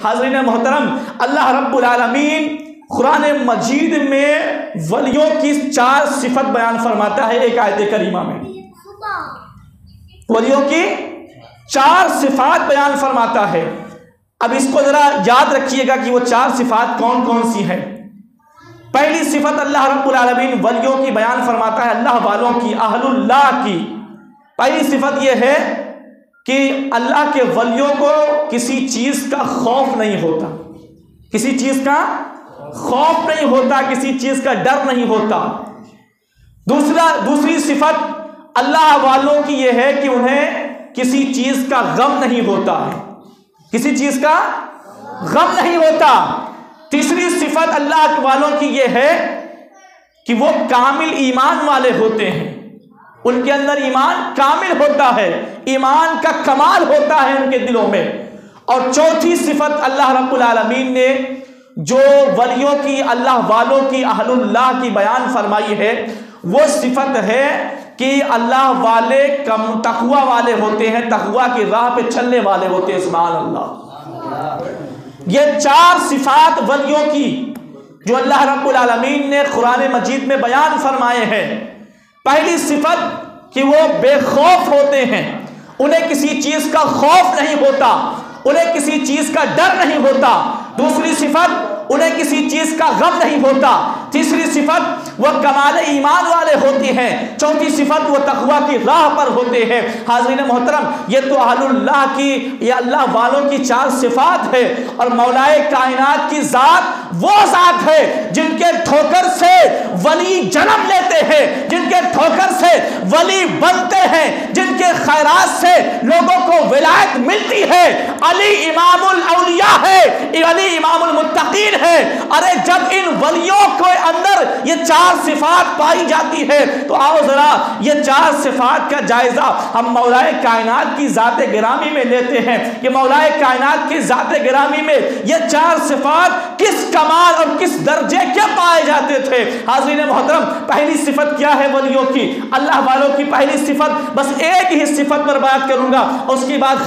हाज़रीन मोहतरम, अल्लाह रब्बुल आलमीन कुरान मजीद में वलियों की 4 सिफत बयान फरमाता है एक आयत करीमा में। वलियों की 4 सिफात बयान फरमाता है। अब इसको जरा याद रखिएगा कि वो 4 सिफात कौन कौन सी है। पहली सिफत अल्लाह रब्बुल आलमीन वलियों की बयान फरमाता है, अल्लाह वालों की, अहलुल्लाह की। पहली सिफत यह है कि अल्लाह के वलियों को किसी चीज का खौफ नहीं होता, किसी चीज का खौफ नहीं होता, किसी चीज का डर नहीं होता। दूसरी सिफत अल्लाह वालों की यह है कि उन्हें किसी चीज का गम नहीं होता है, किसी चीज का गम नहीं होता। तीसरी सिफत अल्लाह वालों की यह है कि वो कामिल ईमान वाले होते हैं, उनके अंदर ईमान कामिल होता है, ईमान का कमाल होता है उनके दिलों में। और चौथी सिफत अल्लाह रब्बुल आलमीन ने जो वलियों की, अल्लाह वालों की, अहलुल्लाह की बयान फरमाई है, वो सिफत है कि अल्लाह वाले कम तकवा वाले होते हैं, तकवा की राह पे चलने वाले होते हैं। सुभान अल्लाह। ये 4 सिफात वलियों की जो अल्लाह रब्बुल आलमीन ने कुरान मजीद में बयान फरमाए हैं। पहली सिफत कि वो बेखौफ होते हैं, उन्हें किसी चीज का खौफ नहीं होता, उन्हें किसी चीज का डर नहीं होता। दूसरी सिफत उन्हें किसी चीज का गम नहीं होता। तीसरी सिफत वह कमाल ईमान वाले होते हैं। चौथी सिफत वो तकवा की राह पर होते हैं। हाज़रीन मोहतरम, ये तो अहलुल्लाह की या अल्लाह वालों की 4 सिफात है। और मौलाए कायनात की ज़ात वो ज़ात है जिनके ठोकर से वली जन्म लेते हैं, जिनके ठोकर से वली बनते हैं, जिनके खैरात से लोगों को विलायत मिलती है। अली इमामुल औलिया है, अली इमामुल मुत्तकीन है। अरे जब इन वलियों के अंदर ये 4 सिफात पाई जाती है तो आओ जरा ये 4 सिफात का जायजा हम मौलाए कायनात की ज़ाते गिरामी में लेते हैं कि मौलाए कायनात की ज़ाते गिरामी में ये 4 सिफात किस कमाल और किस दर्जे के पाए जाते थे। हाज़रीन मोहतरम, पहली सिफत क्या है वलियों की, अल्लाह वालों की पहली सिफत, बस एक ही सिफत पर बात करूंगा, उसकी बात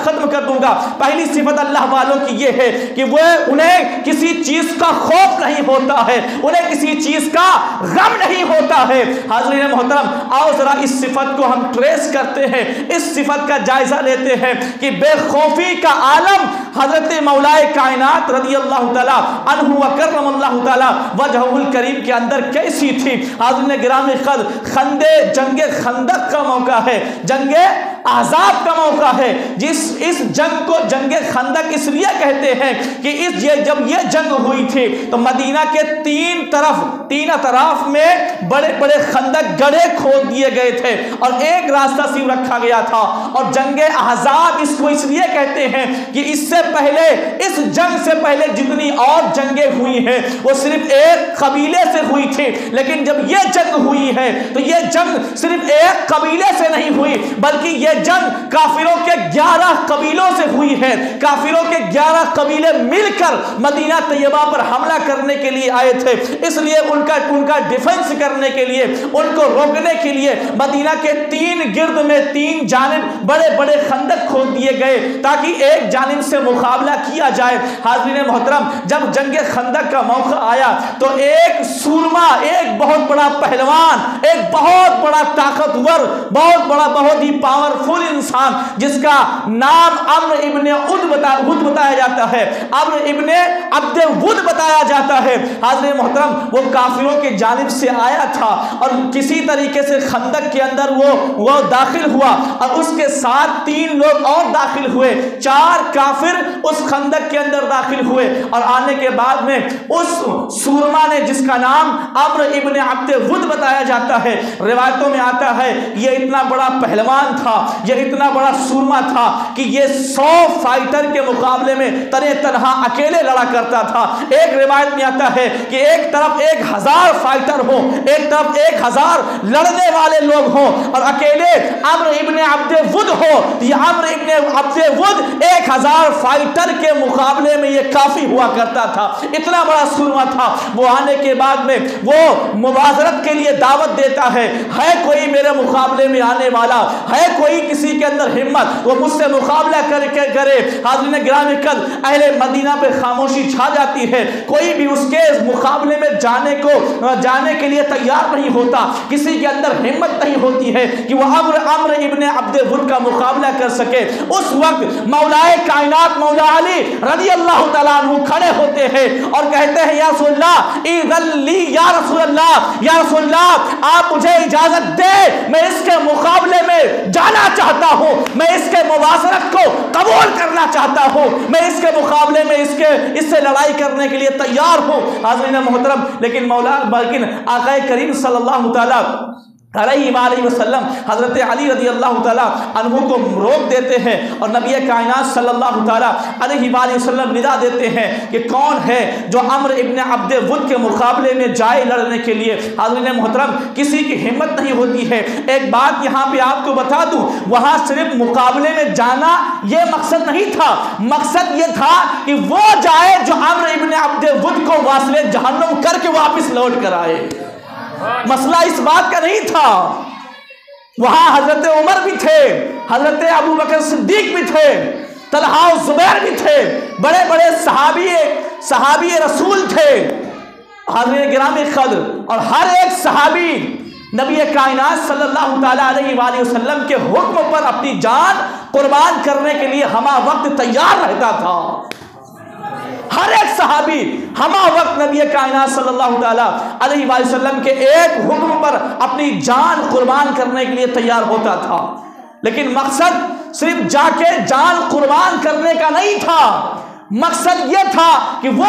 खत्म कर दूंगा। पहली सिफत अल्लाह वालों की ये है कि वह उन्हें किसी चीज का खौफ नहीं होता है, उन्हें किसी चीज का गम नहीं होता है। हाज़रीन मोहतरम, आओ जरा इस सिफत को हम ट्रेस करते हैं, इस सिफत का जायजा लेते हैं कि बेखौफी का आलम हजरत मौलाए कायनात रज़ियल्लाहु ताला अन्हु व करमल्लाहु ताला वजहुल करीम के अंदर कैसी थी। हाज़रीन गिरामी खंदे जंगे खंदक का मौका है, जंगे आज़ाब का मौका है। इस जंग को जंगे खंदक इसलिए कहते हैं कि जब ये जंग हुई थी तो मदीना के तीन तरफ में बड़े बड़े खंदक गड्ढे खोद दिए गए थे और एक रास्ता सिर्फ रखा गया था। और जंगे अहज़ाब इसको इसलिए कहते हैं कि इससे पहले, इस जंग से पहले जितनी और जंगें हुई हैं वो सिर्फ एक कबीले से हुई थी, लेकिन जब ये जंग हुई है तो ये जंग सिर्फ एक कबीले से नहीं हुई बल्कि ये जंग काफिरों के 11 कबीलों से हुई है। काफिरों के 11 कबीले मिलकर मदीना तैयबा पर हमला करने के लिए आए थे, इसलिए उनका डिफेंस करने के लिए, उनको रोकने के लिए मदीना के 3 गिर्द में 3 जानिब बड़े बड़े खंदक खोद दिए गए ताकि एक जानिब से मुकाबला किया जाए। हाज़रीन मोहतरम, जब जंगे खंदक का मौका आया तो एक सूरमा, एक बहुत बड़ा पहलवान, एक बहुत बड़ा ताकतवर, बहुत ही पावरफुल इंसान जिसका नाम अम्र इब्ने उद बताया जाता है, अम्र इब्ने अब्दे वुद बताया जाता है। हाज़रीन मोहतरम, वो काफिरों की जानिब से आया था और किसी तरीके से खंदक के अंदर वो दाखिल हुआ और उसके साथ 3 लोग और दाखिल हुए। 4 काफिर उस खंदक के अंदर दाखिल हुए और आने के बाद में उस सूरमा ने, जिसका नाम अम्र इब्ने अब्दे वुद बताया जाता है, रिवायतों में आता है ये इतना बड़ा पहलवान था, ये इतना बड़ा सूरमा था कि ये 100 फाइटर के मुकाबले में तने तनहा अकेले लड़ा करता था। एक रिवायत में आता है कि एक तरफ 1000 फाइटर हो, एक तरफ 1000 लड़ने वाले लोग हों और अकेले अम्र इब्ने अब्दे वुद हो, ये अम्र इब्ने अब्दे वुद 1000 फाइटर के मुकाबले में ये काफी हुआ करता था। इतना बड़ा सूरमा था। वो आने के बाद में वो मुबाजरत के लिए दावत देता है कोई मेरे मुकाबले में आने वाला है, कोई किसी के अंदर हिम्मत, वो मुझसे मुकाबला करके करे। हाज़रीन गिरामी कल अहले मदीना पे खामोशी छा जाती है, कोई भी उसके मुकाबले में जाने के लिए तैयार नहीं होता, किसी के अंदर हिम्मत नहीं होती है कि वो अम्र इब्ने अब्दे वुद का मुकाबला कर सके। उस वक्त मौलाए कायनात मौला अली रज़ी अल्लाह तआला अन्हु खड़े होते हैं और कहते हैं या रसूलल्लाह इज़ल्ली, या रसूलल्लाह आप मुझे इजाजत दे, मैं इसके मुकाबले में जाना चाहता हूं, मैं इसके मुबासरत को कबूल करना चाहता हूं, मैं इसके मुकाबले में इससे लड़ाई करने के लिए तैयार हूं। हाज़रीन मोहतरम, लेकिन आक़ा करीम सल्लल्लाहु तआला अलैहि वसल्लम हज़रत अली रज़ी अल्लाह तआला अन्हु को रोक देते हैं और नबी कायनात सल्लल्लाहु तआला अलैहि वसल्लम निदा देते हैं कि कौन है जो अम्र इब्ने अब्दे वुद के मुकाबले में जाए लड़ने के लिए। हाज़रीन मोहतरम, किसी की हिम्मत नहीं होती है। एक बात यहाँ पे आपको बता दूँ, वहाँ सिर्फ मुकाबले में जाना ये मकसद नहीं था, मकसद ये था कि वो जाए जो अम्र इब्ने अब्दे वुद को वासिले जहन्नुम करके वापस लौट कर आए। मसला इस बात का नहीं था। वहां हजरत उमर भी थे, हजरत अबू बकर सिद्दीक भी थे, तलहा और जुबैर भी थे, बड़े बड़े सहाबी रसूल थे, हाज़रीन गिरामी कद्र, और हर एक सहाबी नबी कायनात सल्लल्लाहु तआला अलैहि वसल्लम के हुक्म पर अपनी जान कुर्बान करने के लिए हमा वक्त तैयार रहता था। हर एक सहाबी हमा वक्त नबी कायनात सल्लल्लाहु तआला अलैहि वसल्लम के एक हुक्म पर अपनी जान कुर्बान करने के लिए तैयार होता था। लेकिन मकसद सिर्फ जाके जान कुर्बान करने का नहीं था, मकसद यह था कि वो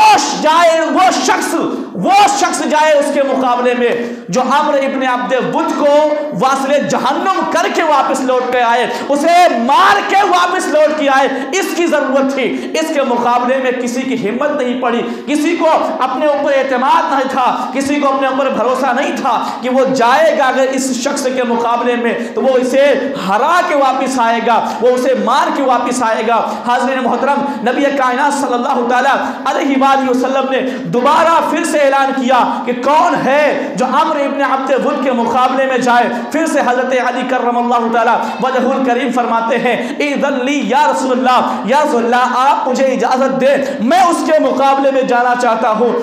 शख्स जाए उसके मुकाबले में जो अम्र इब्ने अब्दे वुद को वासिले जहन्नुम करके वापस लौट के आए, उसे मार के वापस लौट के आए। इसकी जरूरत थी। इसके मुकाबले में किसी की हिम्मत नहीं पड़ी, किसी को अपने ऊपर एतमाद नहीं था, किसी को अपने ऊपर भरोसा नहीं था कि वो जाएगा अगर इस शख्स के मुकाबले में तो वो इसे हरा के वापस आएगा, वो उसे मार के वापस आएगा। हाज़रीन मोहतरम, नबी कायनात सल्लल्लाहु तआला अलैहि वसल्लम ने दोबारा फिर से ऐलान किया कि कौन है जो अम्र इब्ने अब्दे वुद के मुकाबले में जाए। फिर से हजरत अली कर्रमल्लाहु तआला वजहुल करीम फरमाते हैं इज़ल्ली या रसूलल्लाह आप मुझे इजाजत दे, मैं उसके मुकाबले में जाना चाहता हूँ।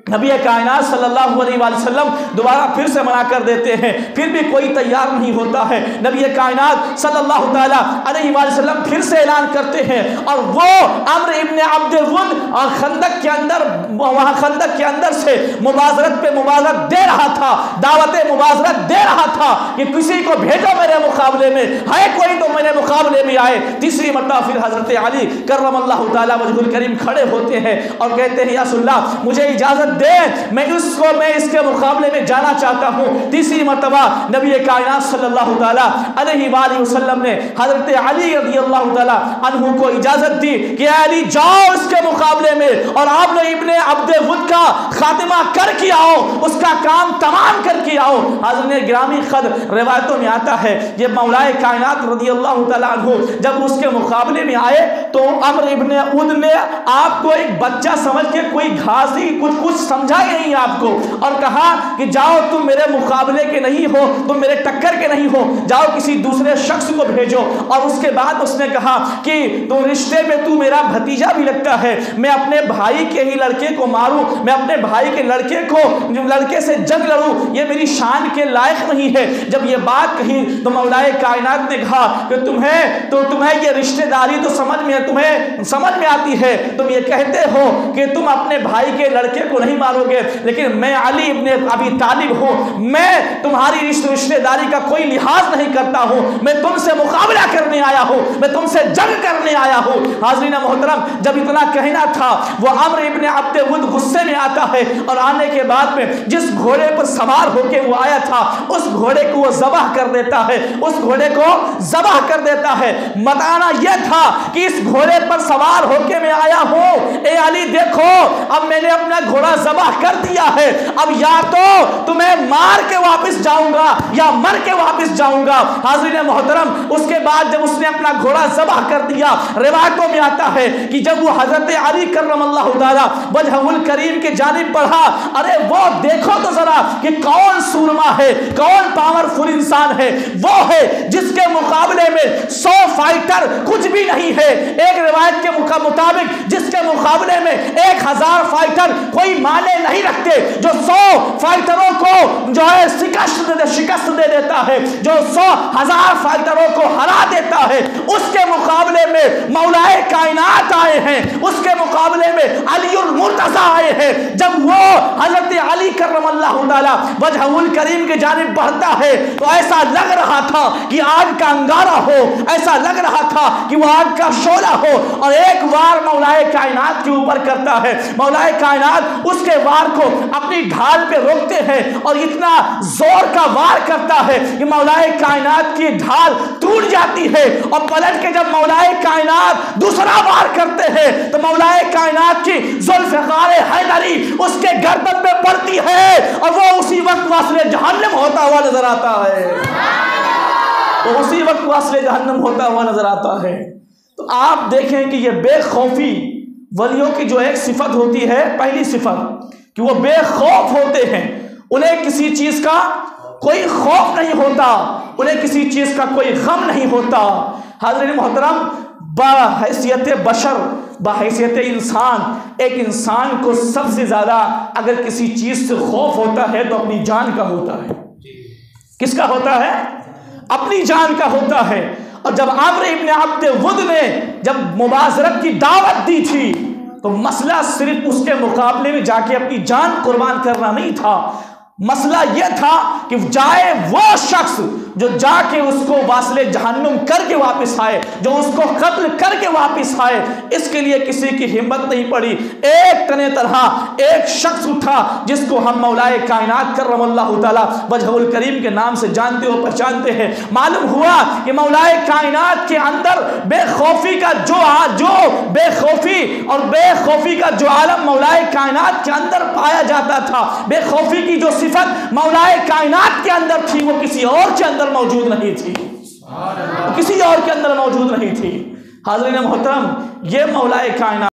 नबी कायनात सल्लल्लाहु अलैहि वसल्लम दोबारा फिर से मना कर देते हैं, फिर भी कोई तैयार नहीं होता है। नबी कायनात सल्लल्लाहु तआला अलैहि वसल्लम फिर से ऐलान करते हैं और वो अम्र इब्ने अब्दे वुद और खंदक के अंदर से मुबाजरत पे मुबाजरत दे रहा था, दावत मुबाजरत दे रहा था कि किसी को भेजो मेरे मुकाबले में, है कोई तो मेरे मुकाबले में आए। तीसरी मरतबा फिर हजरत अली कर्रमल्लाहु तआला वजहुल करीम खड़े होते हैं और कहते हैं या रसूलल्लाह मुझे इजाजत दे, मैं इसके मुकाबले में जाना चाहता हूं। तीसरी मर्तबा नबी कायनात सल्लल्लाहु तआला अलैहि वसल्लम ने हजरत अली रज़ियल्लाहु तआला अन्हु को इजाजत दी कि अली जाओ इसके मुकाबले में और आप लोग इब्ने अब्दे वुद का खातिमा करके आओ, उसका काम तमाम करके आओ। हाज़रीन गिरामी कद्र, रिवायतों में आता है ये मौलाए कायनात रज़ियल्लाहु तआला अन्हु जब उसके मुकाबले में आए तो अम्र इब्ने वुद ने आपको एक बच्चा समझ के कोई घास ही कुछ समझा ही नहीं आपको और कहा कि जाओ तुम मेरे मुकाबले के नहीं हो, तुम मेरे टक्कर के नहीं हो, जाओ किसी दूसरे शख्स को भेजो। और उसके बाद उसने कहा कि तुम रिश्ते में तू मेरा भतीजा भी लगता है, मैं अपने भाई के ही लड़के को मारूं, मैं अपने भाई के लड़के से जंग लड़ूं, ये मेरी शान के लायक नहीं है। जब ये बात कही तो मौलाए कायनात ने कहा कि तुम्हें ये रिश्तेदारी तो तुम्हें समझ में आती है, तुम ये कहते हो कि तुम अपने भाई के लड़के को नहीं मारोगे, लेकिन मैं अली इब्ने अबी तालिब हूं, मैं तुम्हारी रिश्तेदारी का कोई लिहाज नहीं करता हूं, मैं तुमसे मुकाबला करने आया हूं, मैं तुमसे जंग करने आया हूं। हाज़रीन मोहतरम, जब इतना कहना था वो अम्र इब्ने अब्दे वुद गुस्से में आता है और आने के बाद में जिस घोड़े पर सवार होकर वो आया था उस घोड़े को वो ज़बह कर देता है, उस घोड़े को ज़बह कर देता है। बताना यह था कि इस घोड़े पर सवार होकर मैं आया हूं, ए अली देखो अब मैंने अपना घोड़ा ज़बाह कर दिया है, अब या तो तुम्हें मार के वापस जाऊंगा या मर के वापस जाऊंगा। हाज़रीन मोहतरम, उसके बाद जब उसने अपना घोड़ा ज़बाह कर दिया, रिवायतों में आता है कि जब वो हजरत अली करमल्लाहु ताला वजहुल करीम के जानिब बढ़ा, अरे वो देखो तो जरा कि कौन सूरमा है, कौन पावरफुल इंसान है। वो है जिसके मुकाबले में 100 फाइटर कुछ भी नहीं है। एक रिवायत के मुताबिक जिसके मुकाबले में 1000 फाइटर कोई माने नहीं रखते, जो 100 फाइटरों को जो है शिकस्त दे देता है, जो 100,000 फाइटरों को हरा देता है, उसके मुकाबले में मौलाए कायनात आए हैं, उसके मुकाबले में अलीउल मुर्तज़ा आए हैं। जब वो हजरत अली करमल्लाहु ताला वजहुल करीम के जानिब बढ़ता है तो ऐसा लग रहा था कि आग का अंगारा हो, ऐसा लग रहा था कि वो आग का शोला हो, और एक वार मौलाए कायनात के ऊपर करता है। मौलाए कायनात उसके वार को अपनी ढाल पे रोकते हैं और इतना जोर का वार करता है कि मौलाए कायनात की ढाल टूट जाती है, और पलट के जब मौलाए कायनात दूसरा वार करते हैं तो मौलाए कायनात की जुल्फ़िकार हैदरी उसके गर्दन पे पड़ती है और वो उसी वक्त वासले जहन्नम होता हुआ नजर आता है, वो उसी वक्त वासले जहन्नम होता हुआ नजर आता है। तो आप देखें कि ये बेखौफी वलियों की जो एक सिफत होती है, पहली सिफत कि वो बेखौफ होते हैं, उन्हें किसी चीज का कोई खौफ नहीं होता, उन्हें किसी चीज का कोई गम नहीं होता। हाज़रीन मोहतरम, बहैसियत बशर, बहैसियत इंसान, एक इंसान को सबसे ज्यादा अगर किसी चीज से खौफ होता है तो अपनी जान का होता है। किसका होता है? अपनी जान का होता है। और जब अम्र इब्न अब्द वुद ने जब मुबाजरत की दावत दी थी तो मसला सिर्फ उसके मुकाबले में जाके अपनी जान कुर्बान करना नहीं था, मसला यह था कि जाए वो शख्स जो जाके उसको वासले जहन्नुम करके वापस आए, जो उसको कत्ल करके वापस आए। इसके लिए किसी की हिम्मत नहीं पड़ी। एक तने तरह एक शख्स उठा जिसको हम मौलाए कायनात करमल्लाहु ताला वजहुल करीम के नाम से जानते हो, पहचानते हैं। मालूम हुआ कि मौलाए कायनात के अंदर बेखौफी का जो बेखौफी और बेखौफी का जो आलम मौलाए कायनात के अंदर पाया जाता था, बेखौफी की जो सिफत मौलाए कायनात के अंदर थी, वो किसी और के अंदर मौजूद नहीं थी, किसी और के अंदर मौजूद नहीं थी। हाज़रीन मोहतरम, ये मौलाए कायनात